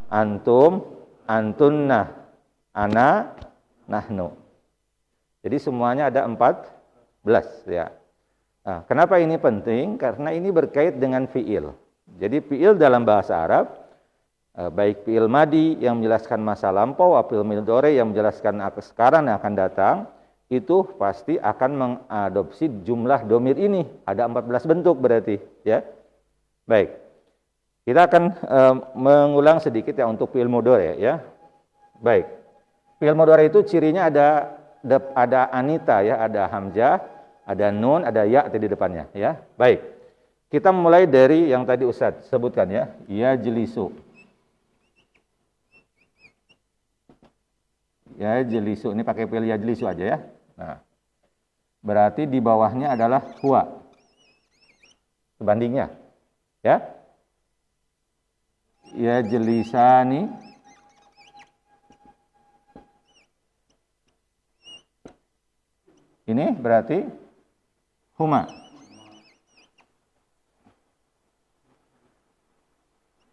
antum, antunna, ana, nahnu. Jadi semuanya ada 14 ya. Nah, kenapa ini penting? Karena ini berkait dengan fiil. Jadi fiil dalam bahasa Arab, baik fiil madi yang menjelaskan masa lampau, fiil mudhari yang menjelaskan sekarang yang akan datang, itu pasti akan mengadopsi jumlah domir ini. Ada 14 bentuk berarti ya. Baik. Kita akan mengulang sedikit ya untuk fiil mudhari ya. Baik. Fiil mudhari itu cirinya ada anita ya, ada hamzah, ada nun, ada ya di depannya ya. Baik. Kita mulai dari yang tadi Ustadz sebutkan ya, yajlisu. Yajlisu ini pakai fiil yajlisu aja ya. Nah. Berarti di bawahnya adalah huwa. Sebandingnya. Ya. Yajlisani. Ini berarti huma.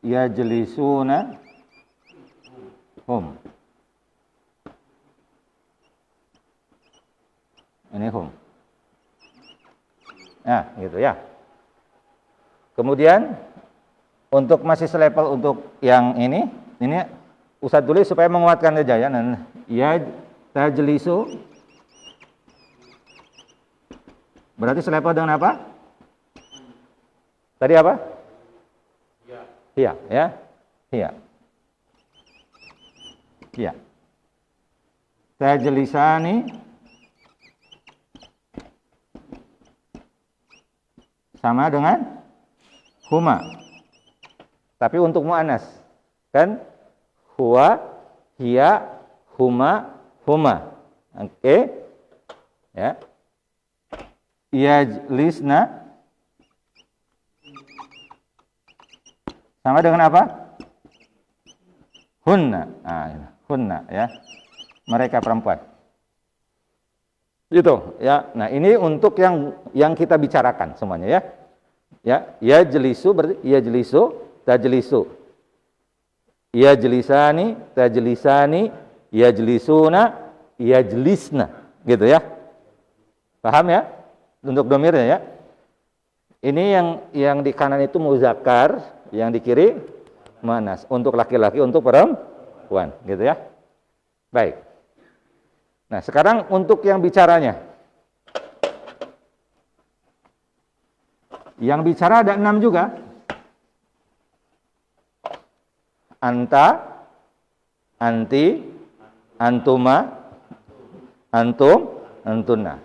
Yajlisuna hum. Ini hum. Nah, gitu ya. Kemudian untuk masih selevel untuk yang ini Ustadz tulis supaya menguatkan aja ya. Ya tajlisu berarti selevel dengan apa? Tadi apa? Iya, ya. Iya. Iya. Tajlisani sama dengan huma. Tapi untuk muannas kan huwa, hiya, huma, huma. Oke. Ya. Yajlisna sama dengan apa? Hunna. Nah, hunna ya. Mereka perempuan. Gitu ya. Nah, ini untuk yang kita bicarakan semuanya ya. Ya, yajlisu berarti yajlisu, tajlisu. Yajlisani, tajlisani, yajlisuna, yajlisna. Gitu ya. Paham ya? Untuk domirnya ya. Ini yang di kanan itu muzakkar, yang di kiri muannas. Untuk laki-laki, untuk perempuan, gitu ya. Baik. Nah, sekarang untuk yang bicaranya. Yang bicara ada 6 juga. Anta, anti, antuma, antum, antunna.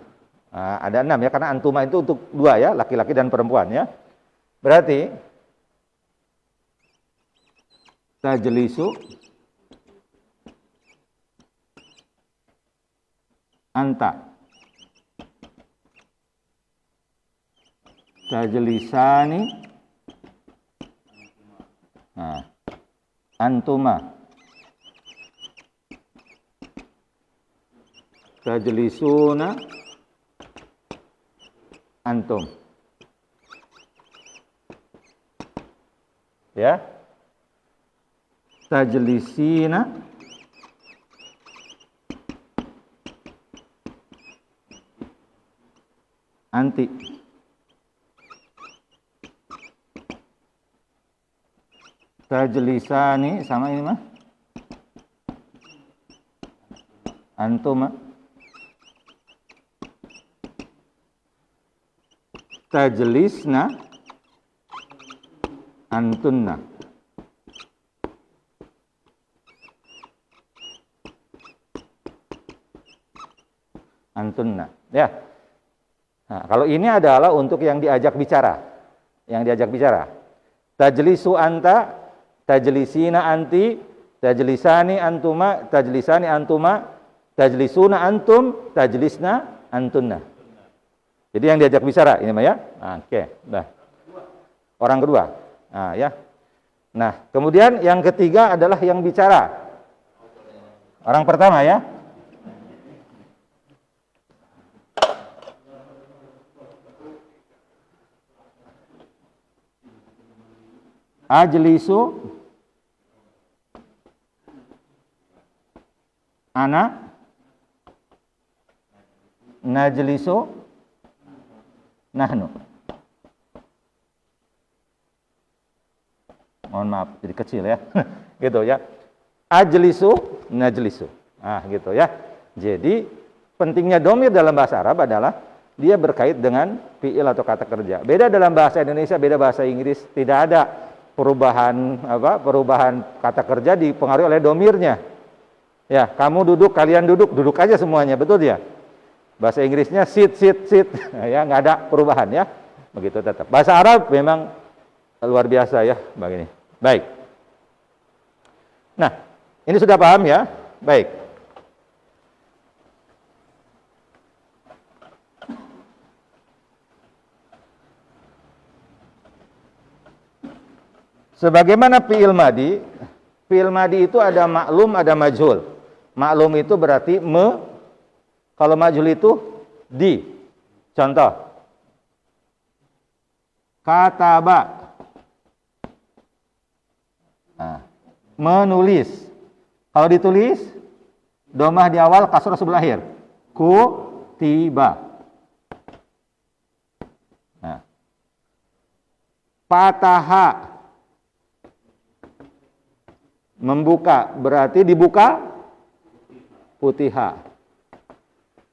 Nah, ada 6 ya, karena antuma itu untuk 2 ya, laki-laki dan perempuan ya. Berarti tajlisu, anta, tajlisani, nah, antuma, tajlisuna, antum. Ya. Tajlisina, anti. Tajlisani sama ini mah. Antuma. Tajlisna, antunna. Antunna. Ya. Nah, kalau ini adalah untuk yang diajak bicara. Yang diajak bicara. Tajlisu anta, tajlisina anti, tajlisani antuma, tajlisani antuma, tajlisuna antum, tajlisna antunna. Jadi yang diajak bicara ini mah ya. Nah, oke, dah. Orang kedua. Nah, ya. Nah, kemudian yang ketiga adalah yang bicara. Orang pertama ya. Ajlisu, ana najlisu nahnu. Mohon maaf, jadi kecil ya. Gitu ya. Ajlisu najlisu. Ah, gitu ya. Jadi pentingnya domir dalam bahasa Arab adalah dia berkait dengan fiil atau kata kerja. Beda dalam bahasa Indonesia, beda bahasa Inggris. Tidak ada perubahan kata kerja dipengaruhi oleh domirnya. Ya, kamu duduk, kalian duduk, duduk aja semuanya, betul ya? Bahasa Inggrisnya sit, sit, sit, ya nggak ada perubahan ya, begitu tetap. Bahasa Arab memang luar biasa ya, begini. Baik. Nah, ini sudah paham ya? Baik. Sebagaimana fi'il madi itu ada maklum, ada majhul. Maklum itu berarti kalau majhul itu di. Contoh. Kataba. Nah, menulis. Kalau ditulis, domah di awal, kasrah sebelah akhir. Kutiba. Nah. Fataha. Membuka berarti dibuka putiha.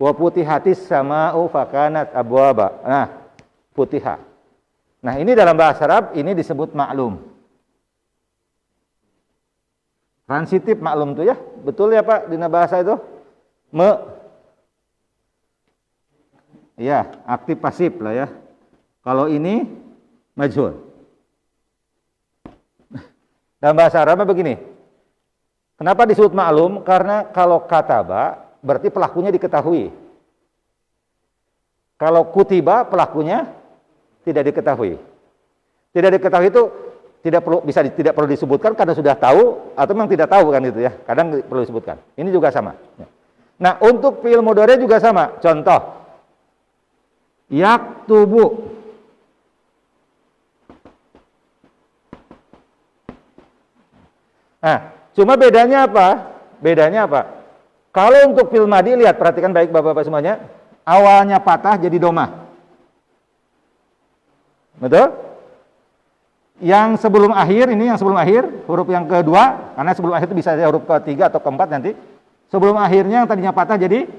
Wa putihatis sama'u fakanat abwaba. Nah, putiha. Nah, ini dalam bahasa Arab ini disebut maklum. Transitif maklum tuh ya. Betul ya Pak di bahasa itu? Ya, aktif pasif lah ya. Kalau ini majhul. Dalam bahasa Arab begini. Kenapa disebut maklum? Karena kalau kataba berarti pelakunya diketahui. Kalau kutiba pelakunya tidak diketahui. Tidak diketahui itu tidak perlu disebutkan karena sudah tahu atau memang tidak tahu kan itu ya. Kadang perlu disebutkan. Ini juga sama. Nah, untuk fi'il mudhari juga sama. Contoh. Yaktubu. Nah, cuma bedanya apa? Bedanya apa? Kalau untuk fi'il madi, lihat, perhatikan baik Bapak-Bapak semuanya. Awalnya patah jadi domah. Betul? Yang sebelum akhir, ini yang sebelum akhir, huruf yang kedua, karena sebelum akhir itu bisa jadi huruf ketiga atau keempat nanti. Sebelum akhirnya yang tadinya patah jadi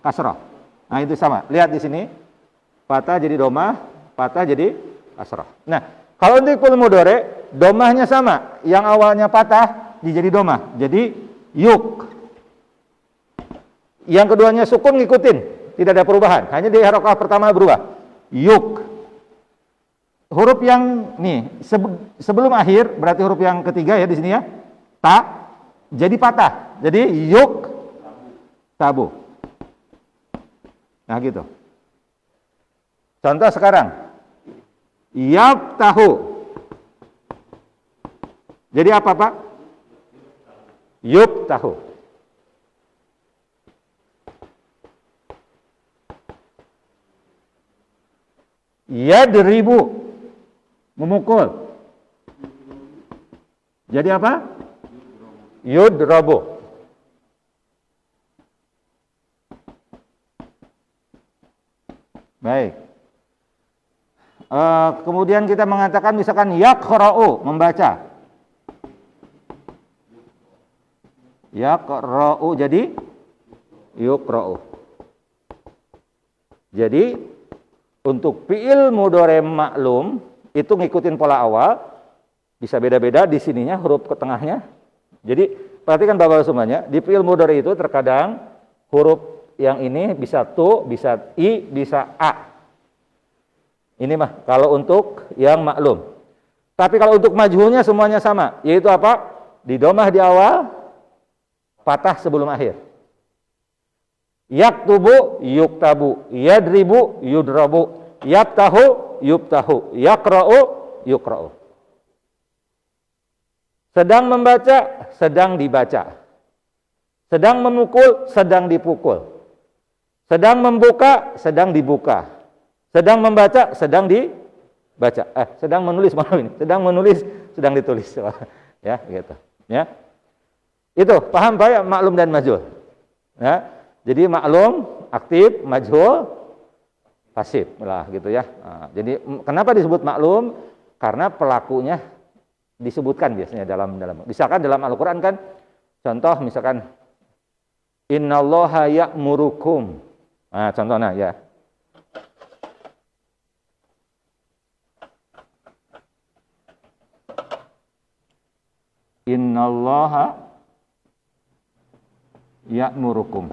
kasrah. Nah, itu sama. Lihat di sini. Patah jadi domah, patah jadi kasrah. Nah, kalau untuk fi'il mudhari, domahnya sama. Yang awalnya patah jadi domah. Jadi yuk. Yang keduanya sukun ngikutin, tidak ada perubahan. Hanya di harokah pertama berubah. Yuk. Huruf yang nih sebelum akhir berarti huruf yang ketiga ya di sini ya. Ta jadi patah. Jadi yuk tabu. Nah gitu. Contoh sekarang. Yaftahu. Jadi apa Pak? Yuftahu. Yadribu. Memukul. Jadi apa? Yudrabu. Baik. Kemudian kita mengatakan misalkan yaqra'u, membaca. Yaqra'u jadi yuqra'u. Jadi untuk fi'il mudhari maklum itu ngikutin pola awal, bisa beda-beda di sininya huruf ke tengahnya. Jadi perhatikan Bapak semuanya, di fi'il mudhari itu terkadang huruf yang ini bisa tu, bisa i, bisa a. Ini mah kalau untuk yang maklum. Tapi kalau untuk majhulnya semuanya sama, yaitu apa? Didomah di awal, patah sebelum akhir. Yaktubu, yuktabu, yadribu, yudrabu, yaftahu, yuftahu, yaqra'u, yuqra'u. Sedang membaca, sedang dibaca. Sedang memukul, sedang dipukul. Sedang membuka, sedang dibuka. Sedang membaca, sedang dibaca. Sedang menulis, maaf ini. Sedang menulis, sedang ditulis. Ya, gitu. Ya. Itu, paham Pak ya, maklum dan majhul. Ya. Jadi maklum aktif, majhul pasif lah gitu ya. Nah, jadi kenapa disebut maklum? Karena pelakunya disebutkan biasanya dalam misalkan dalam Al-Qur'an kan contoh misalkan innallaha ya'murukum. Nah, contohnya ya. Innallaha ya'murukum.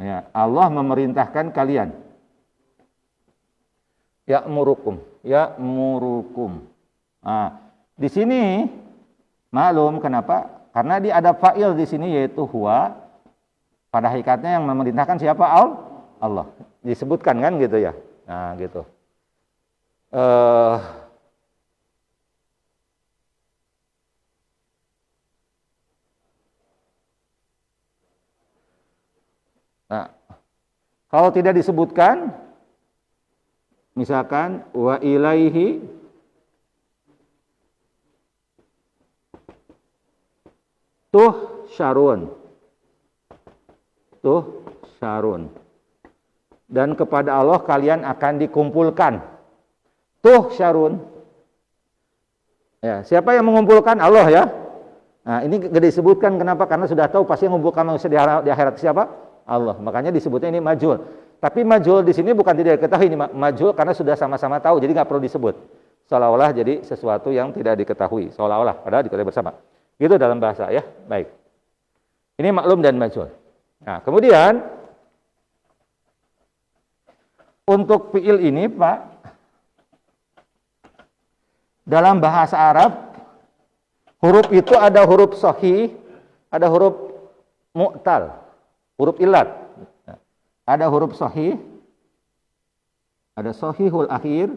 Ya, Allah memerintahkan kalian. Ya'murukum, ya'murukum. Nah, di sini maklum kenapa? Karena dia ada fa'il di sini yaitu huwa. Pada hakikatnya yang memerintahkan siapa? Allah. Disebutkan kan gitu ya. Nah, gitu. Nah, kalau tidak disebutkan, misalkan wa ilaihi tuhsyarun, dan kepada Allah kalian akan dikumpulkan. Tuhsyarun. Ya, siapa yang mengumpulkan? Allah ya. Nah, ini gak disebutkan kenapa? Karena sudah tahu pasti yang mengumpulkan manusia di akhirat siapa? Allah. Makanya disebutnya ini majhul. Tapi majhul di sini bukan tidak diketahui, ini majhul karena sudah sama-sama tahu, jadi nggak perlu disebut. Seolah-olah jadi sesuatu yang tidak diketahui, seolah-olah padahal diketahui bersama. Gitu dalam bahasa ya. Baik. Ini maklum dan majhul. Nah, kemudian untuk fiil ini, Pak, dalam bahasa Arab huruf itu ada huruf sahih, ada huruf mu'tal. Huruf ilat. Ada huruf sahih, ada sahihul akhir,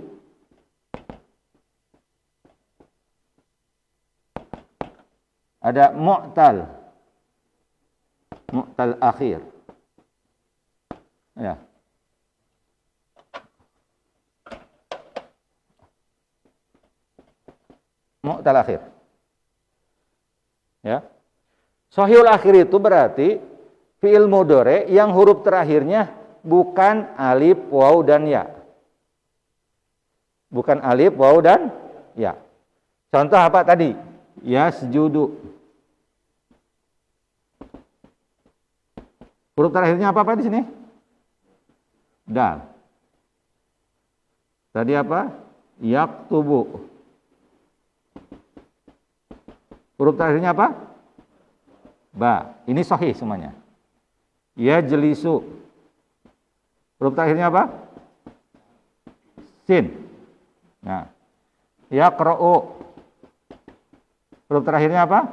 ada mu'tal akhir. Ya. Mu'tal akhir. Ya. Sahihul akhir itu berarti fi'il mudhari yang huruf terakhirnya bukan alif, waw, dan ya. Bukan alif, waw, dan ya. Contoh apa tadi? Yasjudu. Huruf terakhirnya apa di sini? Dal. Tadi apa? Yaktubu. Huruf terakhirnya apa? Ba. Ini sahih semuanya. Yajlisu. Huruf terakhirnya apa? Sin. Nah. Yaqra'u. Huruf terakhirnya apa?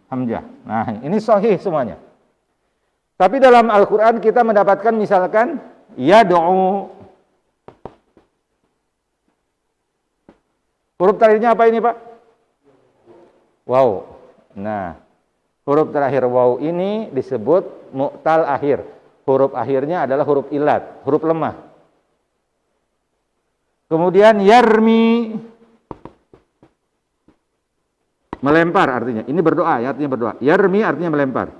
Hamzah. Nah, ini sahih semuanya. Tapi dalam Al-Qur'an kita mendapatkan misalkan yad'u. Huruf terakhirnya apa ini, Pak? Waw. Nah, huruf terakhir waw ini disebut mu'tal akhir. Huruf akhirnya adalah huruf ilat, huruf lemah. Kemudian yarmi, melempar artinya. Ini berdoa ya, artinya berdoa. Yarmi artinya melempar.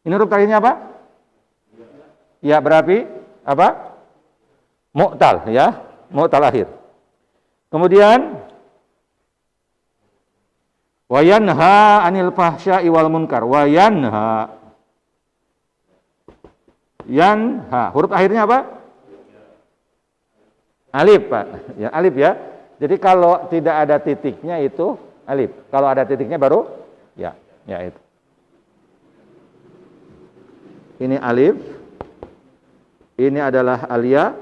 Ini huruf terakhirnya apa? Ya berapi apa? Mu'tal ya, mu'tal akhir. Kemudian wa yanha 'anil fahsya'i wal munkar. Wa yanha. Yanha. Huruf akhirnya apa? Alif, Pak. Ya, alif ya. Jadi kalau tidak ada titiknya itu alif. Kalau ada titiknya baru ya, ya itu. Ini alif. Ini adalah alia.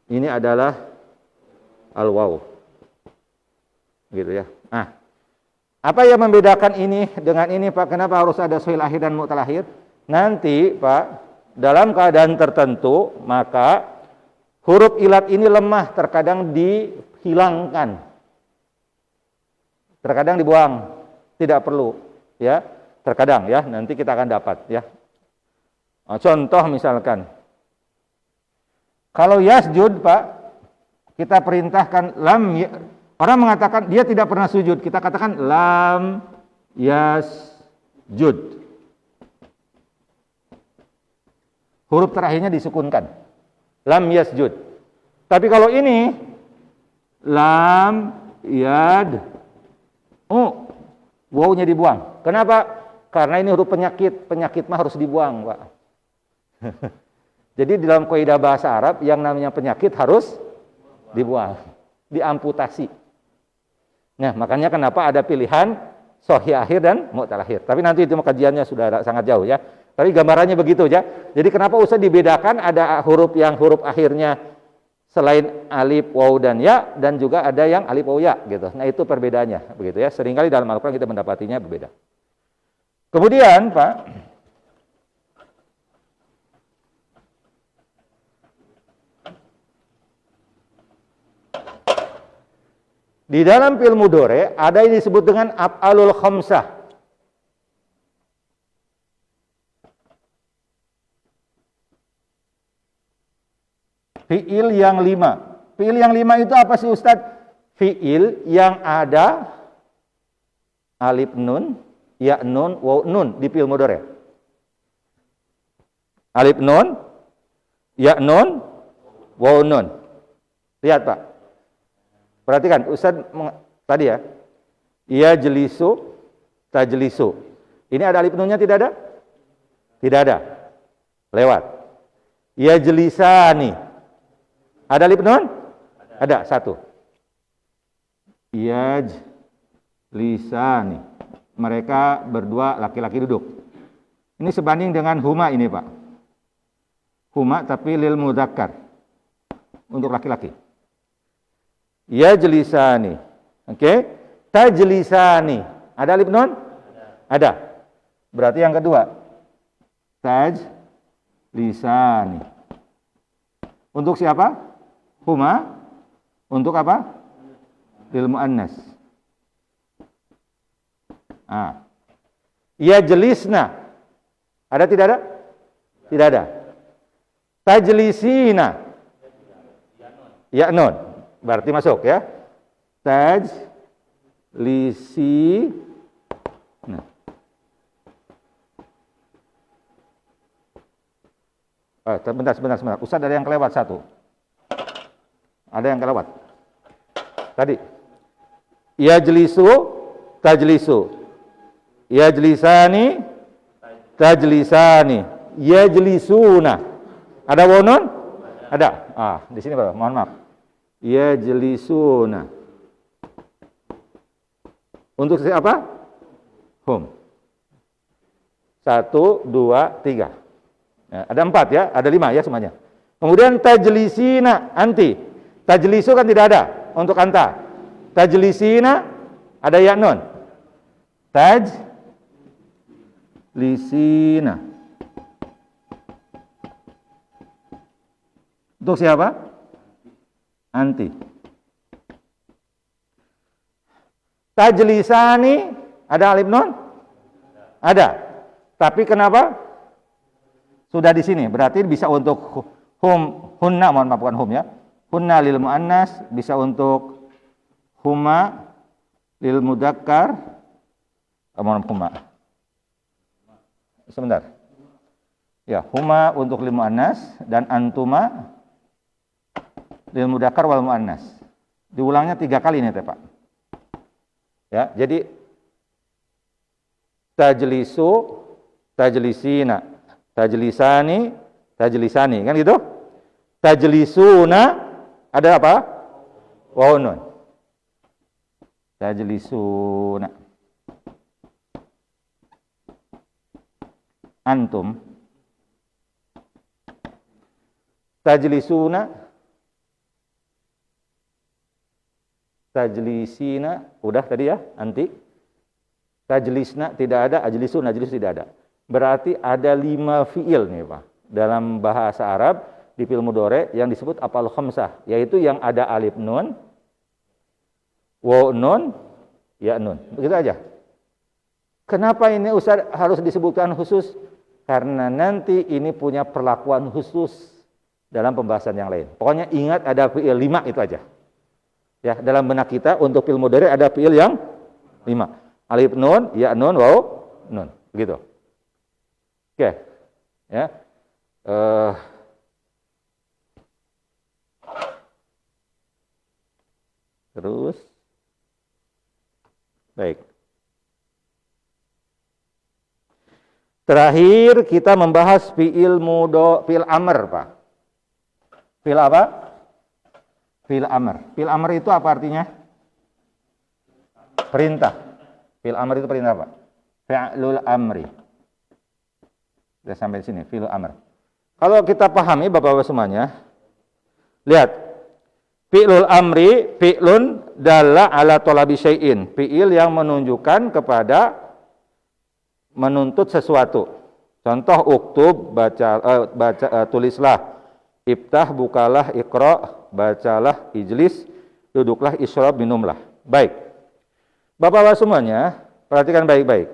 Ini adalah al-waw. Gitu ya. Nah, apa yang membedakan ini dengan ini, Pak? Kenapa harus ada sahih akhir dan mu'tal akhir? Nanti, Pak, dalam keadaan tertentu, maka huruf ilat ini lemah, terkadang dihilangkan. Terkadang dibuang, tidak perlu, ya. Terkadang ya, nanti kita akan dapat ya. Nah, contoh misalkan kalau yasjud, Pak, kita perintahkan lam. Orang mengatakan dia tidak pernah sujud, kita katakan lam yasjud. Huruf terakhirnya disukunkan. Lam yasjud. Tapi kalau ini lam yad wawunya dibuang. Kenapa? Karena ini huruf penyakit. Penyakit mah harus dibuang, Pak. Jadi dalam kaidah bahasa Arab yang namanya penyakit harus dibuang, diamputasi. Nah, makanya kenapa ada pilihan sahih akhir dan mu'tal akhir. Tapi nanti itu kajiannya sudah sangat jauh ya. Tapi gambarannya begitu ya. Jadi kenapa usah dibedakan ada huruf yang huruf akhirnya selain alif, waw dan ya, dan juga ada yang alif, waw, ya gitu. Nah, itu perbedaannya begitu ya. Seringkali dalam Al-Qur'an kita mendapatinya berbeda. Kemudian, Pak, di dalam fi'il mudhari ada yang disebut dengan af'alul khamsah. Fi'il yang 5. Fi'il yang 5 itu apa sih, Ustadz? Fi'il yang ada alif nun, ya nun, waw nun di fi'il mudhari. Alif nun, ya nun, waw nun. Lihat, Pak. Perhatikan, Ustadz tadi ya. Ya jelisu, tajlisu. Ini ada alif nunnya tidak ada? Tidak ada. Lewat. Ya jelisani. Ada alif nun? Ada, satu. Yajlisani. Mereka berdua laki-laki duduk. Ini sebanding dengan huma ini, Pak. Huma tapi lil mudzakkar. Untuk laki-laki. Yajlisani. Oke. Tajlisani. Ada alif nun? Ada. Berarti yang kedua. Tajlisani. Untuk siapa? Huma. Untuk apa? Lil muannas. Ya jelisna. Ada tidak ada? Tidak ada. Tajlisina. Ya nun. Berarti masuk ya. Tajlisi. Nah. Sebentar. Ustaz ada yang kelewat satu. Ada yang kelewat. Tadi. Yajlisu, tajlisu. Yajlisani, tajlisani. Yajlisuna. Ada wawun? Ada. Di sini Pak, mohon maaf. Yajlisuna. Untuk siapa? Hum. 1, 2, 3. Ya, ada 4 ya, ada 5 ya semuanya. Kemudian tajlisina, anti. Tajlisu kan tidak ada untuk anta. Tajlisina ada ya nun. Tajlisina. Untuk siapa? Anti. Tajlisani ada alif nun? Ada. Tapi kenapa? Sudah di sini. Berarti bisa untuk hum, hunna, mohon maaf bukan hum ya. Hunna lil muannas, bisa untuk huma lil mudzakkar. Mohon huma. Sebentar. Ya, huma untuk lil muannas dan antuma lil mudzakkar wal muannas. Diulangnya 3 kali nih, Pak. Ya, jadi tajlisu, tajlisina, tajlisani, tajlisani, kan gitu? Tajlisuna ada apa? Waw nun. Tajlisuna. Antum. Tajlisuna. Tajlisina. Udah tadi ya, anti. Tajlisna tidak ada, ajlisun, ajlis tidak ada. Berarti ada 5 fiil nih, Pak. Dalam bahasa Arab di fi'il mudhari yang disebut af'al khamsah, yaitu yang ada alif nun, waw nun, ya nun. Begitu aja. Kenapa ini Ustaz harus disebutkan khusus? Karena nanti ini punya perlakuan khusus dalam pembahasan yang lain. Pokoknya ingat ada fi'il 5 itu aja. Ya, dalam benak kita untuk fi'il mudhari ada fi'il yang 5. Alif nun, ya nun, waw nun. Begitu. Oke. Ya. Terus. Baik. Terakhir kita membahas fi'il amr, Pak. Fi'il apa? Fi'il amr. Fi'il amr itu apa artinya? Perintah. Fi'il amr itu perintah apa? Fi'lul amri. Sudah sampai di sini, fi'lul amr. Kalau kita pahami Bapak-Bapak semuanya, lihat. Fi'lul amri, fi'lun dalla ala talabi syai'in. Fi'il yang menunjukkan kepada menuntut sesuatu. Contoh uktub, tulislah. Iftah, bukalah, iqra, bacalah, ijlis, duduklah, isyrab, minumlah. Baik. Bapak-bapak semuanya, perhatikan baik-baik.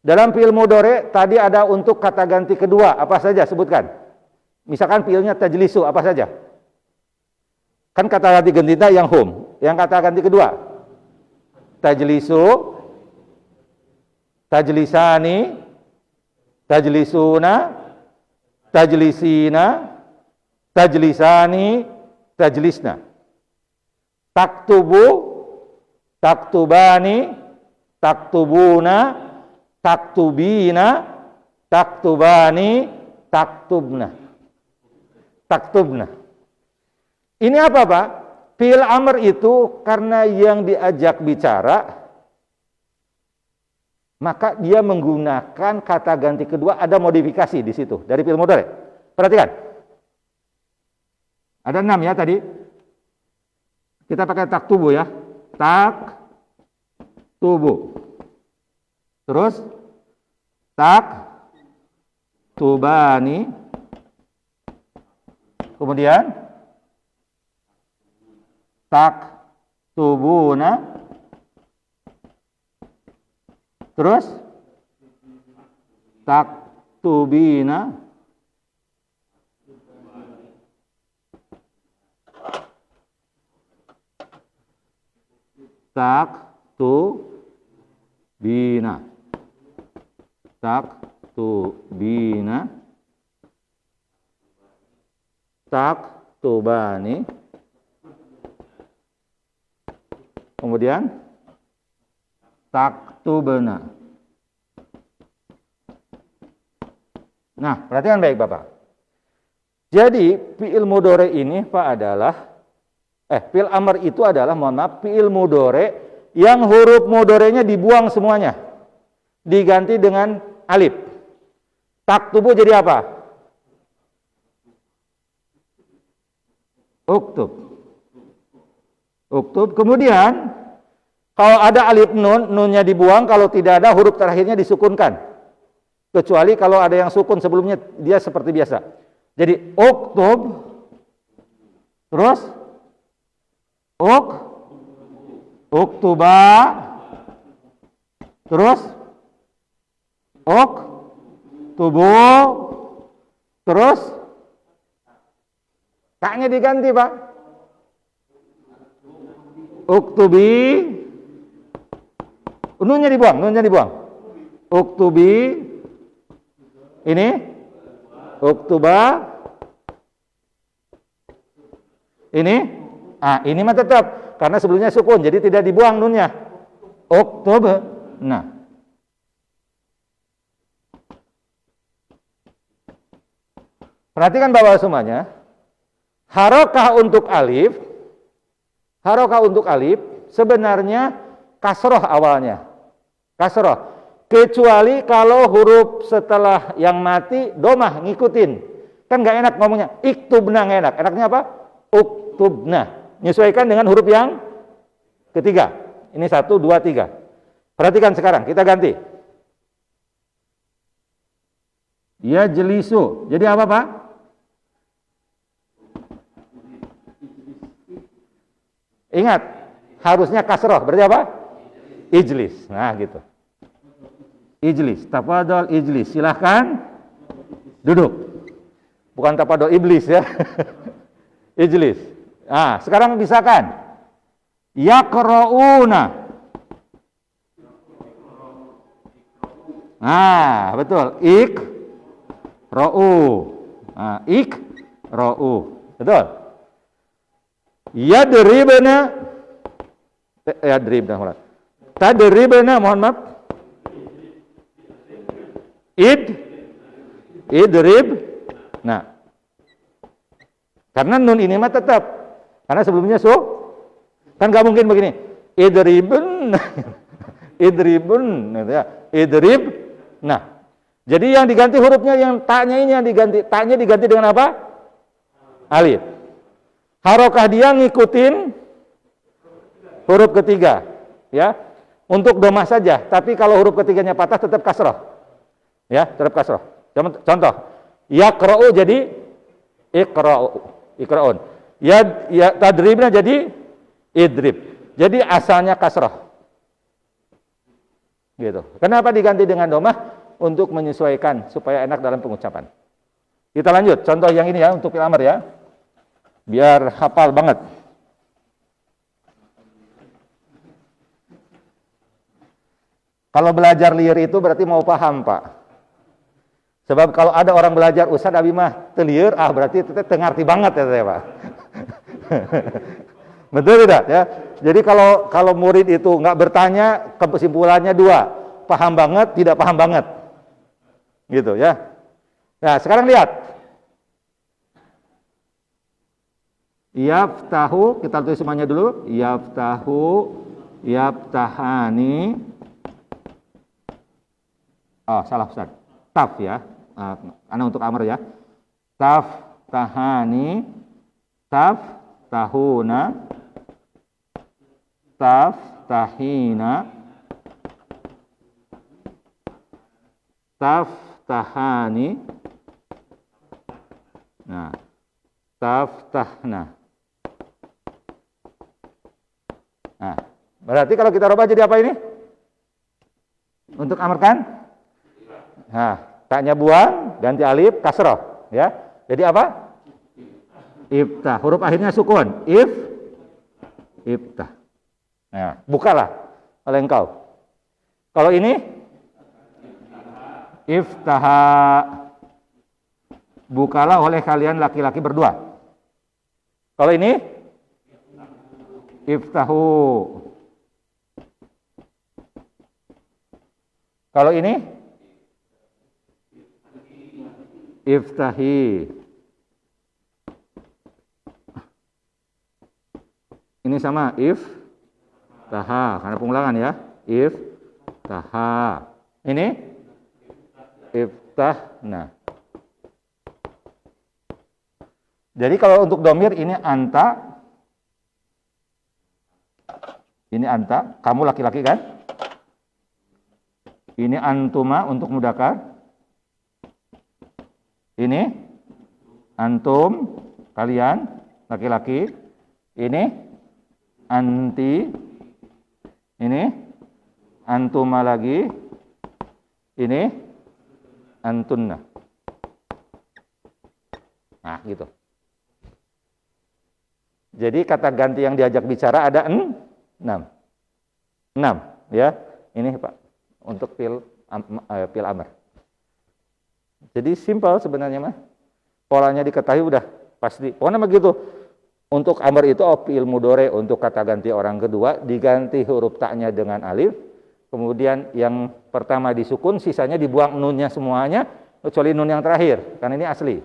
Dalam fi'il mudhari tadi ada untuk kata ganti kedua, apa saja sebutkan? Misalkan fi'ilnya tajlisu, apa saja? Kan kata ganti ganti yang hum. Yang kata ganti kedua, tajlisu, tajlisani, tajlisuna, tajlisina, tajlisani, tajlisna. Taktubu, taktubani, taktubuna, taktubina, taktubani, taktubna. Taktubna. Ini apa, Pak? Fi'il amr itu karena yang diajak bicara, maka dia menggunakan kata ganti kedua, ada modifikasi di situ dari fi'il mudhari. Perhatikan. Ada 6 ya tadi. Kita pakai taktubu ya. Taktubu. Terus taktubani. Kemudian taktubuna. Terus taktubina. Taktubina. Taktubina. Taktubani. Kemudian taktubna. Nah, perhatikan baik Bapak. Jadi, fi'il mudhari ini Pak adalah fi'il amr itu adalah, mohon maaf, fi'il mudhari yang huruf mudhari'nya dibuang semuanya. Diganti dengan alif. Taktubu jadi apa? Uktub. Uktub. Kemudian kalau ada alif nun, nunnya dibuang, kalau tidak ada huruf terakhirnya disukunkan. Kecuali kalau ada yang sukun sebelumnya, dia seperti biasa. Jadi uktub, terus uktuba, terus uktubu, terus taknya diganti Pak. Uktubi, nunnya dibuang. Uktubi, ini uktuba, ini, ini mah tetap karena sebelumnya sukun, jadi tidak dibuang nunnya. Uktub, nah. Perhatikan Bapak semuanya, harokah untuk alif sebenarnya kasroh awalnya. Kasroh. Kecuali kalau huruf setelah yang mati domah ngikutin. Kan gak enak ngomongnya. Iktubna gak enak. Enaknya apa? Uktubna. Menyesuaikan dengan huruf yang ketiga. Ini 1, 2, 3. Perhatikan sekarang. Kita ganti. Yajlisu. Jadi apa Pak? Ingat, harusnya kasroh. Berarti apa? Ijlis. Nah, gitu. Ijlis. Tafadhol ijlis. Silahkan duduk. Bukan tafadhol iblis ya. Ijlis. Nah, sekarang misalkan yaqra'una. Nah, betul. Iqra'u. Nah, iqra'u. Betul. Yadribna. Yadribna. Tadribna, mohon maaf. Idrib. Nah. Karena nun ini mah tetap. Karena sebelumnya kan nggak mungkin begini. Idribun. Idribun. Idrib. Nah. Jadi yang diganti hurufnya, yang ta-nya ini yang diganti. Ta-nya diganti dengan apa? Alif. Harokah dia ngikutin huruf ketiga. Ya. Untuk domah saja. Tapi kalau huruf ketiganya patah tetap kasroh. Ya, tetap kasroh. Contoh. Yaqra'u jadi iqra'un. Ya tadribna jadi idrib. Jadi asalnya kasroh. Gitu. Kenapa diganti dengan domah? Untuk menyesuaikan supaya enak dalam pengucapan. Kita lanjut. Contoh yang ini ya untuk fi'il amr ya. Biar hafal banget. Kalau belajar liar itu berarti mau paham, Pak. Sebab kalau ada orang belajar Ustaz Abi mah telieur, berarti itu tengarti banget ya saya, Pak. Betul tidak ya? Jadi kalau murid itu nggak bertanya, kesimpulannya dua, paham banget, tidak paham banget. Gitu ya. Nah, sekarang lihat. Yaftahu, kita tulis semuanya dulu. Yaftahu, yaftahani. Oh, salah Ustaz. Taf ya. Ana untuk amr ya. Taf tahani, taf tahuna, taf tahina, taf tahani. Nah, taf tahna. Nah, berarti kalau kita rubah jadi apa ini? Untuk amr kan? Nah, taknya buang, ganti alif, kasroh, ya. Jadi apa? Iftah. Huruf akhirnya sukun. Iftah. Nah, bukalah oleh engkau. Kalau ini iftaha. Bukalah oleh kalian laki-laki berdua. Kalau ini iftahu. Kalau ini iftahi. Ini sama iftaha, karena pengulangan ya. Iftaha. Ini iftahna. Jadi kalau untuk domir ini anta. Ini anta, kamu laki-laki kan? Ini antuma untuk mudzakkar. Ini antum, kalian, laki-laki. Ini anti. Ini antuma lagi. Ini antunna. Nah, gitu. Jadi kata ganti yang diajak bicara ada 6. 6, ya. Ini Pak, untuk fi'il amr. Jadi simpel sebenarnya mah. Polanya diketahui udah pasti. Pokoknya begitu. Untuk amr itu fi'il mudhari, untuk kata ganti orang kedua diganti huruf ta'nya dengan alif. Kemudian yang pertama disukun, sisanya dibuang nunnya semuanya kecuali nun yang terakhir. Karena ini asli.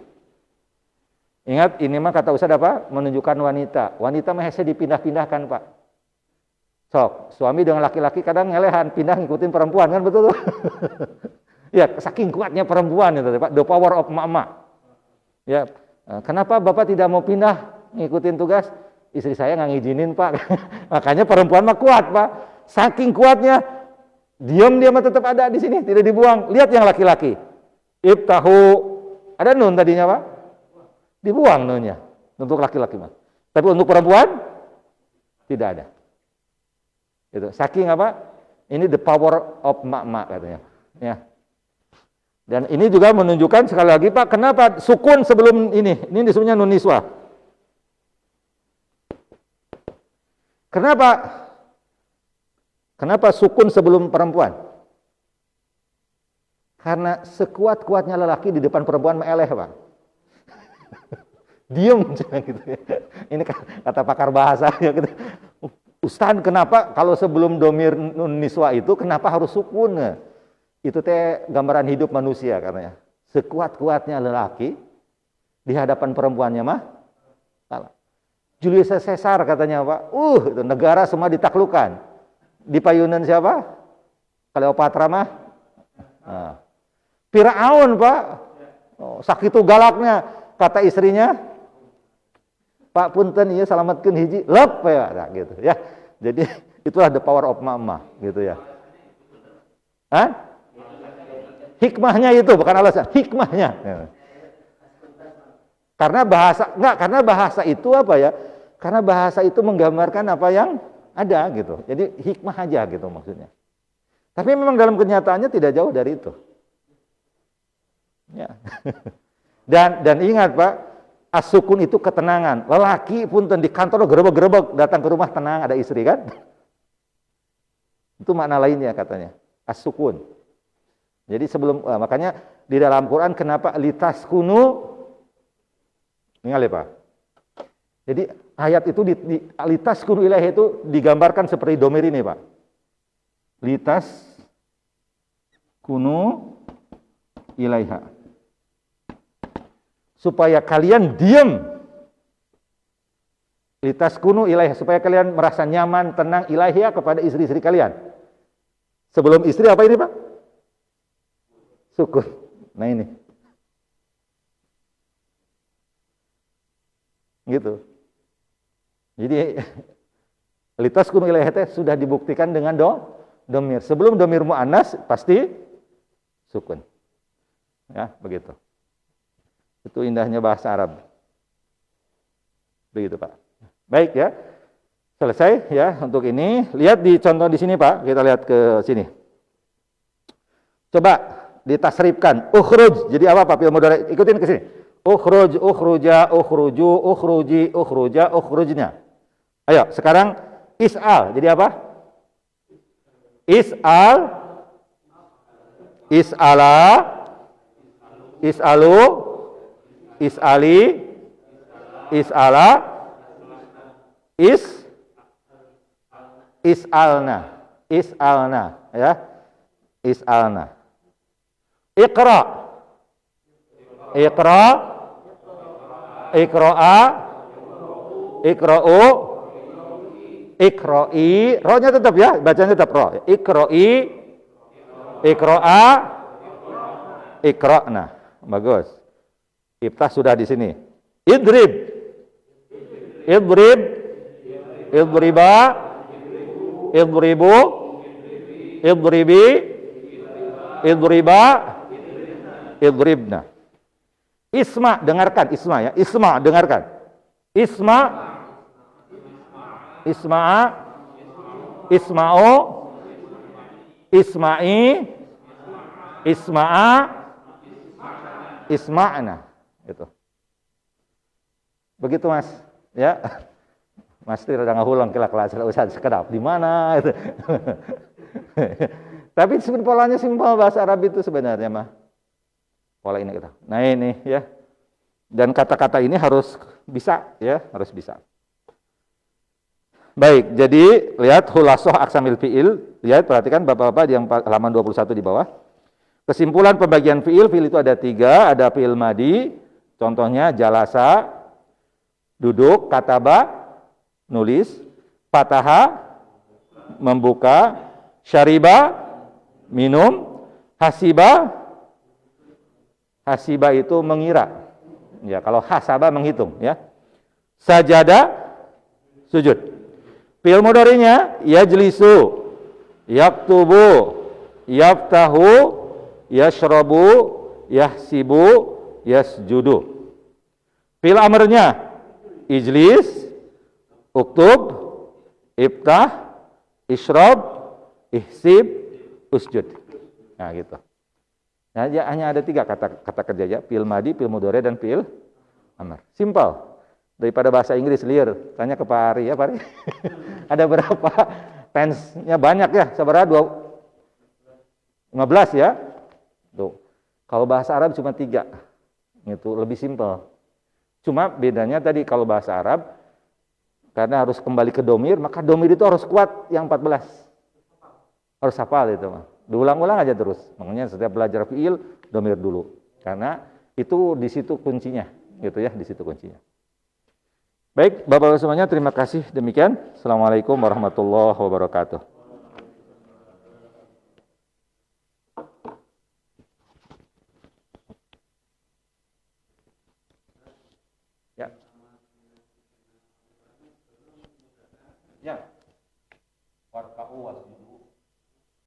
Ingat, ini mah kata Ustaz apa? Menunjukkan wanita. Wanita mah hese dipindah-pindahkan, Pak. Sok, suami dengan laki-laki kadang ngelehan, pindah ngikutin perempuan kan, betul tuh. Ya, saking kuatnya perempuan itu, Pak. The power of mama. Ya, kenapa Bapak tidak mau pindah ngikutin tugas? Istri saya nggak ngizinin, Pak. Makanya perempuan mah kuat, Pak. Saking kuatnya, diam dia mah tetap ada di sini, tidak dibuang. Lihat yang laki-laki. Ibtahu. Ada nun tadinya, Pak. Dibuang nunnya untuk laki-laki mah. Tapi untuk perempuan tidak ada. Itu saking apa? Ini the power of mak-mak katanya. Ya. Dan ini juga menunjukkan sekali lagi Pak, kenapa sukun sebelum ini? Ini disebutnya nun niswah. Kenapa sukun sebelum perempuan? Karena sekuat-kuatnya lelaki di depan perempuan meleleh, Pak. Diem gitu ya. Ini kata pakar bahasa ya gitu. Ustaz, kenapa kalau sebelum domir nun niswa itu kenapa harus sukun? Itu teh gambaran hidup manusia katanya. Sekuat-kuatnya lelaki di hadapan perempuannya mah salah. Julius Caesar katanya, Pak. Itu negara semua ditaklukkan. Di payunan siapa? Cleopatra mah. Firaun, Pak. Sakitu galaknya kata istrinya, Pak punten ieu salametkeun hiji lep ya, nah, gitu ya. Jadi itulah the power of mama gitu ya. Hikmahnya itu bukan alasan, hikmahnya. Karena bahasa itu apa ya? Karena bahasa itu menggambarkan apa yang ada gitu. Jadi hikmah aja gitu maksudnya. Tapi memang dalam kenyataannya tidak jauh dari itu. Ya. Dan ingat, Pak, as-sukun itu ketenangan. Lelaki pun di kantor gerebek-gerebek, datang ke rumah tenang, ada istri kan? Itu makna lainnya katanya, as-sukun. Jadi makanya di dalam Quran kenapa litaskunu, ingat ya, Pak. Jadi ayat itu litaskunu ilaihi itu digambarkan seperti domir ini, Pak. Litaskunu ilaiha. Supaya kalian diam. Litaskunu ilaiha, supaya kalian merasa nyaman, tenang ilaiha kepada istri-istri kalian. Sebelum istri apa ini, Pak? Sukun. Nah ini. Gitu. Jadi litaskunu ilaiha sudah dibuktikan dengan domir. Sebelum domir muannas pasti sukun. Ya, begitu. Itu indahnya bahasa Arab. Begitu, Pak. Baik ya. Selesai ya untuk ini. Lihat di contoh di sini, Pak. Kita lihat ke sini. Coba ditasrifkan. Ukhruj. Jadi apa, Pak? Fi'il mudhari. Ikutin ke sini. Ukhruj, ukhruja, ukhruju, ukhruji, ukhruja, ukhrujnya. Ayo, sekarang is'al. Jadi apa? Is'al, is'ala, is'alu, is'ali, is'ala, is'alna, is'alna, ya, is'alna. Iqra, iqra, iqra'a, iqra'u, iqra'i, ro-nya tetap ya, bacanya tetap ro. Iqra'i, iqra'a, iqra'na. Bagus. Iftah sudah di sini. Idrib, idrib, idriba, idribu, idribi, idriba, idribna. Isma, dengarkan, isma ya. Isma, dengarkan. Isma, isma'a, isma'u, isma'i, isma'a, isma'na. Gitu. Begitu, Mas. Ya. Mas Tir udah ngahulang kila kelas Ustaz sekedap di mana itu. Tapi polanya simpel bahasa Arab itu sebenarnya mah. Pola ini kita. Nah ini ya. Dan kata-kata ini harus bisa ya, harus bisa. Baik, jadi lihat hulasah aksamil fi'il. Lihat, perhatikan Bapak-bapak yang halaman 21 di bawah. Kesimpulan pembagian fi'il itu ada 3, ada fi'il madi, contohnya jalasa, duduk, kataba, nulis, fataha, membuka, syariba, minum, hasiba, hasiba itu mengira. Ya, kalau hasaba menghitung ya. Sajada, sujud. Fi'il mudhari'nya yajlisu, yaktubu, yaftahu, yashrabu, yahsibu, yasjudu. Fi'il amrnya ijlis, uktub, iftah, ishrab, ihsib, usjud. Nah gitu. Nah, hanya ada 3 kata kerja ya, fi'il madi, fi'il mudhari, dan fi'il amr. Simple. Daripada bahasa Inggris liar. Tanya ke Pak Ari ya, Pak Ari. Ada berapa? Tense-nya banyak ya, seberapa? 15 ya. Tuh. Kalau bahasa Arab cuma 3. Itu lebih simpel. Cuma bedanya tadi kalau bahasa Arab karena harus kembali ke domir, maka domir itu harus kuat yang 14. Harus hafal itu, mah. Diulang-ulang aja terus. Makanya setiap belajar fiil domir dulu. Karena itu di situ kuncinya, gitu ya, di situ kuncinya. Baik, Bapak-Bapak semuanya, terima kasih. Demikian. Assalamualaikum warahmatullahi wabarakatuh. Ya.